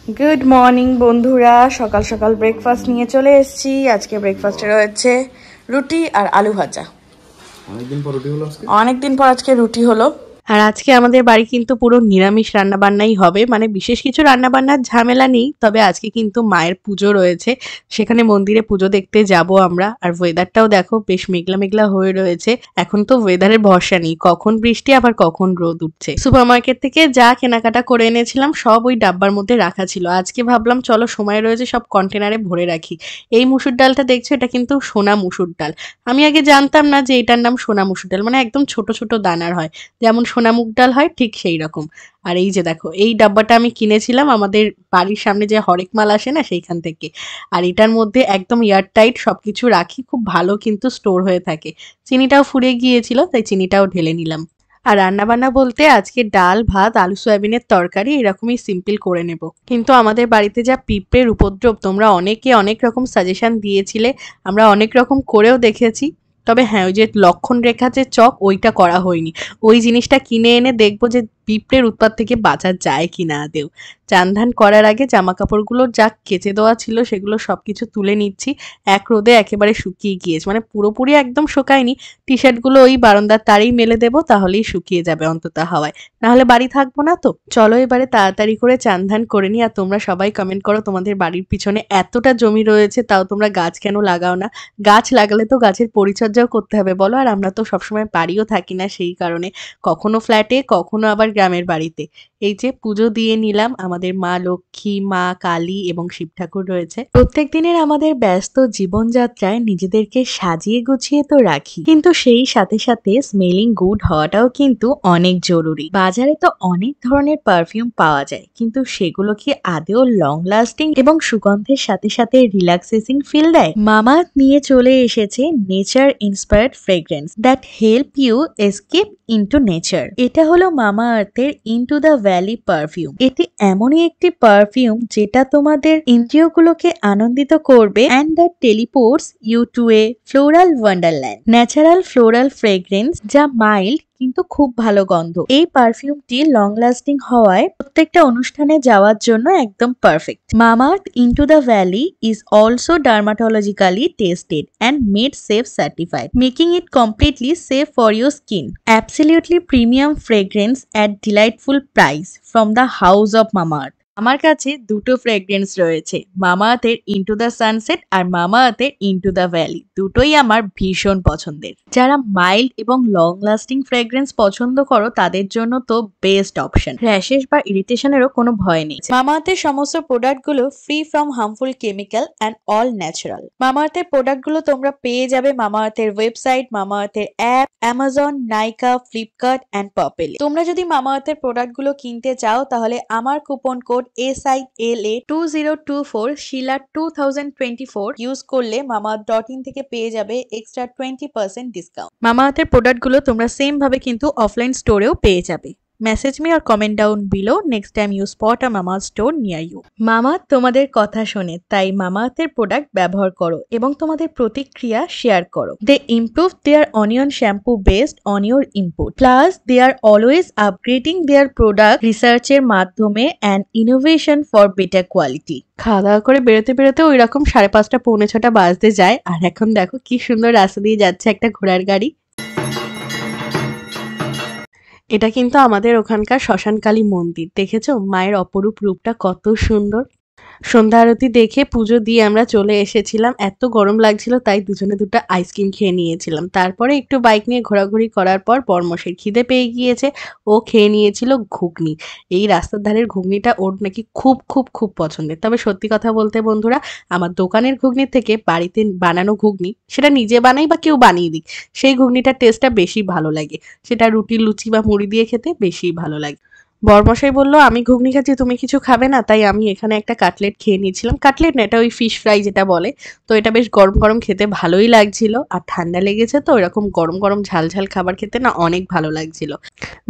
Good morning বন্ধুরা, সকাল সকাল ব্রেকফাস্ট নিয়ে চলে এসেছি। আজকে ব্রেকফাস্টে রয়েছে রুটি আর আলু ভাজা। অনেকদিন পর আজকে রুটি হলো। আর আজকে আমাদের বাড়ি কিন্তু পুরো নিরামিষ রান্নাবান্নাই হবে, মানে বিশেষ কিছু রান্নাবান্নার ঝামেলা নেই। তবে আজকে কিন্তু মায়ের পুজো রয়েছে, সেখানে মন্দিরে পুজো দেখতে যাব আমরা। আর ওয়েদারটাও দেখো বেশ মেঘলা মেঘলা হয়ে রয়েছে। এখন তো ওয়েদারের ভরসা নেই, কখন বৃষ্টি আবার কখন রোদ উঠছে। সুপারমার্কেট থেকে যা কেনাকাটা করে এনেছিলাম সব ওই ডাব্বার মধ্যে রাখা ছিল। আজকে ভাবলাম চলো সময় রয়েছে সব কন্টেনারে ভরে রাখি। এই মুসুর ডালটা দেখছো, এটা কিন্তু সোনা মুসুর ডাল। আমি আগে জানতাম না যে এটার নাম সোনা মুসুর ডাল, মানে একদম ছোট ছোট দানার হয়, যেমন সোনা মুগ ডাল হয় ঠিক সেই রকম। আর এই যে দেখো, এই ডাব্বাটা আমি কিনেছিলাম আমাদের বাড়ির সামনে যে হরেক মাল আসে না সেইখান থেকে। আর এটার মধ্যে একদম এয়ারটাইট সবকিছু রাখি, খুব ভালো কিন্তু স্টোর হয়ে থাকে। চিনিটাও ফুরিয়ে গিয়েছিল, তাই চিনিটাও ঢেলে নিলাম। আর রান্নাবান্না বলতে আজকে ডাল ভাত আলু সয়াবিনের তরকারি এরকমই সিম্পল করে নেব। কিন্তু আমাদের বাড়িতে যা পিঁপড়ের উপদ্রব, তোমরা অনেকে অনেক রকম সাজেশন দিয়েছিলে, আমরা অনেক রকম করেও দেখেছি। তবে হ্যাঁ, ওই যে লক্ষণ রেখা যে চক, ওইটা করা হয়নি। ওই জিনিসটা কিনে এনে দেখবো যে পিঁপড়ের উৎপাত থেকে বাঁচা যায় কি না আদেও। চান ধান করার আগে জামা কাপড়গুলো যা কেচে দেওয়া ছিল সেগুলো সবকিছু তুলে নিচ্ছি। এক রোদে একেবারে শুকিয়ে গিয়েছে, মানে পুরোপুরি একদম শুকায়নি। টি শার্টগুলো ওই বারান্দার তারেই মেলে দেবো, তাহলেই শুকিয়ে যাবে অন্তত হাওয়ায়, নাহলে বাড়ি থাকবো না তো। চলো এবারে তাড়াতাড়ি করে চান ধান করে নি। আর তোমরা সবাই কমেন্ট করো, তোমাদের বাড়ির পিছনে এতটা জমি রয়েছে তাও তোমরা গাছ কেন লাগাও না? গাছ লাগালে তো গাছের পরিচর্যাও করতে হবে বলো। আর আমরা তো সবসময় বাড়িও থাকি না, সেই কারণে কখনো ফ্ল্যাটে কখনো আবার গ্রামের বাড়িতে। এই যে পুজো দিয়ে নিলাম, আমাদের মা লক্ষ্মী, মা কালী এবং শিব ঠাকুর রয়েছে। প্রত্যেক দিনের আমাদের ব্যস্ত জীবনযাত্রায় নিজেদেরকে সাজিয়ে গুছিয়ে তো রাখি, কিন্তু সেই সাথে সাথে স্মেলিং গুড হওয়াটাও কিন্তু অনেক জরুরি। বাজারে তো অনেক ধরনের পারফিউম পাওয়া যায়, কিন্তু সেগুলো কি আদেও লং লাস্টিং এবং সুগন্ধের সাথে সাথে রিল্যাক্সেসিং ফিল দেয়? মামাআর্থ নিয়ে চলে এসেছে nature inspired fragrance that help you escape into nature. এটা হলো মামাআর্থের ইনটু দ্য ভ্যালি পারফিউম। এটি এমনই একটি পারফিউম যেটা তোমাদের ইন্দ্রিয়গুলোকে আনন্দিত করবে and that teleports you to a floral wonderland. Natural floral fragrance যা মাইল্ড কিন্তু খুব ভালো গন্ধ। এই পারফিউমটি লং লাস্টিং হওয়ায় প্রত্যেকটা অনুষ্ঠানে যাওয়ার জন্য একদম perfect. Mamaearth into the valley is also dermatologically tested and made safe certified, making it completely safe for your skin. Absolutely premium fragrance at delightful price from the house of Mamaearth. আমার কাছে দুটো fragrance রয়েছে, মামাআর্থের into the sunset আর মামাআর্থের into the valley. দুটোই আমার ভীষণ পছন্দের। যারা মাইল্ড এবং লং লাস্টিং ফ্রেগ্রেন্স পছন্দ করো তাদের জন্য তো বেস্ট অপশন। র্যাশেস বা ইরিটেশনেরও কোনো ভয় নেই। মামাআর্থের সমস্ত প্রোডাক্টগুলো free from harmful chemical and all natural. মামাআর্থের প্রোডাক্টগুলো তোমরা পেয়ে যাবে মামাআর্থের ওয়েবসাইট, মামাআর্থের app, Amazon, Nykaa, Flipkart and পপেলে। তোমরা যদি মামাআর্থের প্রোডাক্টগুলো কিনতে চাও তাহলে আমার কুপন কোড SILA2024 শিলা 2024 ইউজ করলে mamaearth.in থেকে পেয়ে যাবে এক্সট্রা 20% ডিসকাউন্ট। মামাআর্থের প্রোডাক্টগুলো তোমরা সেম ভাবে কিন্তু অফলাইন স্টোরেও পেয়ে যাবে। Message me or comment down below next time you spot a Mamaearth store near you. Mamaearth তোমাদের কথা শোনে, তাই মামাআর্থের প্রোডাক্ট ব্যবহার করো এবং তোমাদের প্রতিক্রিয়া শেয়ার করো। They improve their onion shampoo based on your input. Plus, they are always upgrading their product research-এর মাধ্যমে and innovation for better quality. খাওয়া দাওয়া করে বেরোতে বেরোতে ওই রকম 5:30 পৌনে 6টা বাজতে যায়। আর এখন দেখো কি সুন্দর রাস্তা দিয়ে যাচ্ছে একটা ঘোড়ার গাড়ি। এটা কিন্তু আমাদের ওখানকার শ্মশানকালী মন্দির। দেখেছো মায়ের অপরূপ রূপটা কত সুন্দর। সন্ধ্যা আরতি দেখে পুজো দিয়ে আমরা চলে এসেছিলাম। এত গরম লাগছিল তাই দুজনে দুটো আইসক্রিম খেয়ে নিয়েছিলাম। তারপরে একটু বাইক নিয়ে ঘোরাঘুরি করার পর বর্মশের খিদে পেয়ে গিয়েছে, ও খেয়ে নিয়েছিল ঘুগনি। এই রাস্তার ধারের ঘুগনিটা ওর নাকি খুব খুব খুব পছন্দের। তবে সত্যি কথা বলতে বন্ধুরা, আমার দোকানের ঘুগনির থেকে বাড়িতে বানানো ঘুগনি, সেটা নিজে বানাই বা কেউ বানিয়ে দিক, সেই ঘুগনিটার টেস্টটা বেশি ভালো লাগে। সেটা রুটি লুচি বা মুড়ি দিয়ে খেতে বেশি ভালো লাগে। বরমশাই বললো আমি ঘুগনি খাচ্ছি, তুমি কিছু খাবে না? তাই আমি এখানে একটা কাটলেট খেয়ে নিয়েছিলাম। কাটলেট না, এটা ওই ফিশ ফ্রাই যেটা বলে। তো এটা বেশ গরম গরম খেতে ভালোই লাগছিল। আর ঠান্ডা লেগেছে তো এরকম গরম গরম ঝাল ঝাল খাবার খেতে না অনেক ভালো লাগছিল।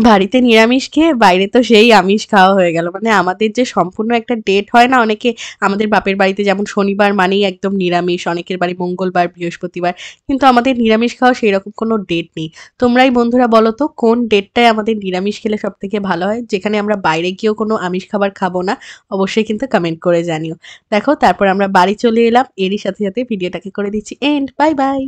বাড়িতে নিরামিষ খেয়ে বাইরে তো সেই আমিষ খাওয়া হয়ে গেল। মানে আমাদের যে সম্পূর্ণ একটা ডেট হয় না, অনেকে আমাদের বাপের বাড়িতে যেমন শনিবার মানেই একদম নিরামিষ, অনেকের বাড়ি মঙ্গলবার, বৃহস্পতিবার, কিন্তু আমাদের নিরামিষ খাওয়া সেই রকম কোনো ডেট নেই। তোমরাই বন্ধুরা বলো তো কোন ডেটটায় আমাদের নিরামিষ খেলে সব থেকে ভালো হয়, যেখানে সেখানে আমরা বাইরে গিয়েও কোনো আমিষ খাবার খাবো না, অবশ্যই কিন্তু কমেন্ট করে জানিও। দেখো তারপর আমরা বাড়ি চলে এলাম, এরই সাথে সাথে ভিডিওটাকে করে দিচ্ছি এন্ড। Bye bye.